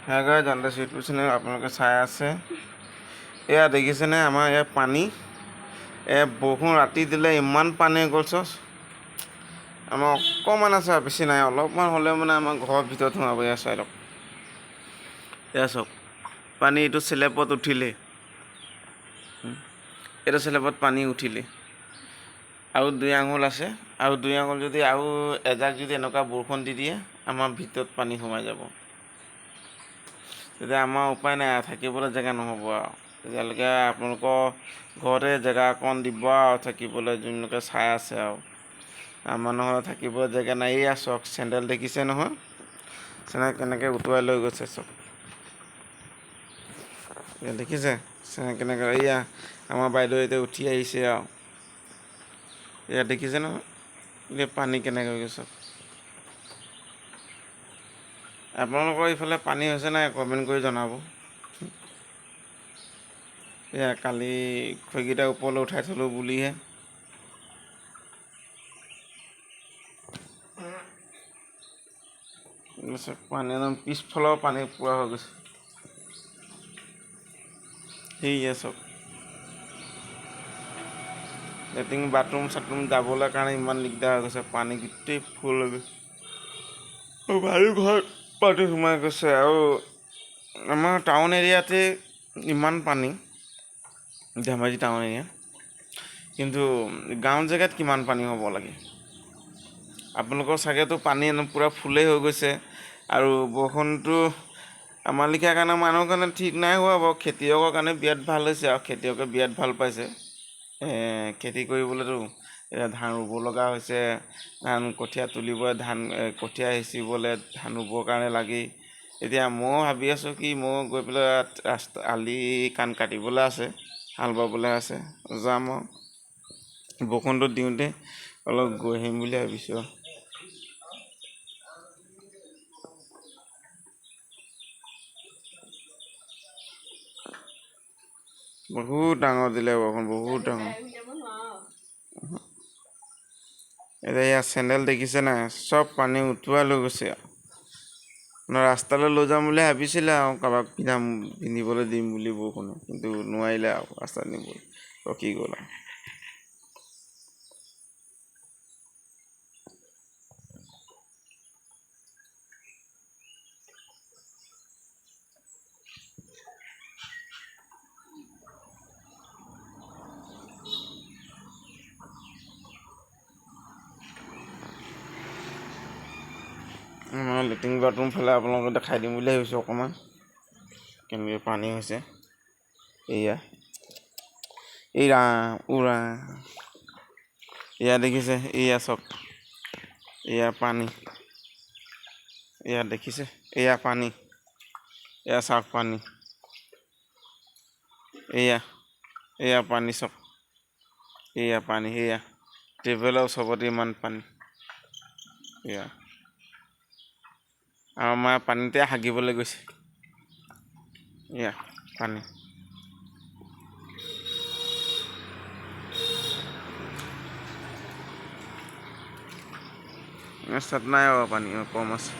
হ্যাঁ গাইজ, জানতে YouTube channel আপোনালোকে চাই আছে। এয়া দেখিছেনে আমাৰ ইয়াত পানী, বৰষুণ ৰাতি দিলে ইমান পানী গ'ল। চচ আমাৰ অকণমান আছে, বেছি নাই, অলপমান হ'লেও মানে আমাৰ ঘৰৰ ভিতৰত সোমাব। এয়া চাই লওক, এয়া চাওক পানী, এইটো চেলেপত উঠিলে, এইটো চেলেপত পানী উঠিলে আৰু 2 আঙুল আছে, আৰু 2 আঙুল যদি আৰু এজাক যদি এনেকুৱা বৰষুণ দি দিয়ে, আমাৰ ভিতৰত পানী সোমাই যাব। তেতিয়া আমাৰ উপায় নাই, থাকিবলৈ জেগা নহ'ব আৰু। তেতিয়ালৈকে আপোনালোকৰ ঘৰতে জেগা অকণ দিব আৰু থাকিবলৈ, যোনলোকে চাই আছে আৰু। আমাৰ নহয় থাকিবলৈ জেগা নাই। এয়া চাওক, চেণ্ডেল দেখিছে নহয়, চেণ্ডেল কেনেকৈ উটুৱাই লৈ গৈছে চাওক। এয়া দেখিছে চেণ্ডেল কেনেকৈ, এয়া আমাৰ বাইদেউ এতিয়া উঠি আহিছে আৰু। এয়া দেখিছে নহয়, এতিয়া পানী কেনেকৈ গৈছে। আপোনালোকৰ এইফালে পানী হৈছে নাই, কমেণ্ট কৰি জনাব। এয়া কালি খৰিকেইটা ওপৰলৈ উঠাই থ'লোঁ বুলিহে। পানী একদম পিছফালৰ পানী পূৰা হৈ গৈছে। সেয়া চাওক, লেট্ৰিন বাথৰুম চাথৰুম যাবলৈ কাৰণে ইমান দিগদাৰ হৈ গৈছে, পানী গোটেই ফুল হৈ গৈছে। ভাইৰো ঘৰত পানী সোমাই গৈছে। আৰু আমাৰ টাউন এৰিয়াতে ইমান পানী, ধেমাজি টাউন এৰিয়া, কিন্তু গাঁও জেগাত কিমান পানী হ'ব লাগে। আপোনালোকৰ চাগেতো পানী পূৰা ফুলেই হৈ গৈছে। আৰু বৰষুণটো আমাৰ লিখীয়া কাৰণে মানুহৰ কাৰণে ঠিক নাই হোৱা বাৰু, খেতিয়কৰ কাৰণে বিৰাট ভাল হৈছে আৰু খেতিয়কে বিৰাট ভাল পাইছে। খেতি কৰিবলৈতো এতিয়া ধান ৰুব লগা হৈছে, ধান কঠীয়া তুলিবলৈ, কঠীয়া সিঁচিবলৈ, ধান ৰুবৰ কাৰণে লাগি। এতিয়া ময়ো ভাবি আছোঁ কি, মই গৈ পেলাই আলি কাটিবলৈ আছে, হাল বাবলৈ আছে, যাম আৰু বৰষুণটো দিওঁতে অলপ গৈ আহিম বুলি ভাবিছোঁ আৰু। বহুত ডাঙৰ দিলে বৰষুণ, বহুত ডাঙৰ। এতিয়া ইয়াত চেণ্ডেল দেখিছে নাই, চব পানী উটুৱাই লৈ গৈছে আৰু। ৰাস্তালৈ লৈ যাম বুলি ভাবিছিলে আৰু, কাৰোবাক পিন্ধিবলৈ দিম বুলি বৰষুণে, কিন্তু নোৱাৰিলে আৰু ৰাস্তাত নিবলৈ, ৰখি গ'ল আৰু। লেট্ৰিন বাথৰুম ফালে আপোনালোকক দেখাই দিম বুলি ভাবিছোঁ অকণমান, কেনেকৈ পানী হৈছে। এয়া উৰা এয়া দেখিছে, এয়া চব, এয়া পানী, এয়া দেখিছে, এয়া পানী, এয়া চাওক পানী, এয়া পানী চব, এয়া পানী, এয়া টেবুলৰ চবতে ইমান পানী। এয়া আৰু আমাৰ পানীতে হাগিবলৈ গৈছে, এয়া পানী। ৰাস্তাত নাই আৰু পানী, কম আছে।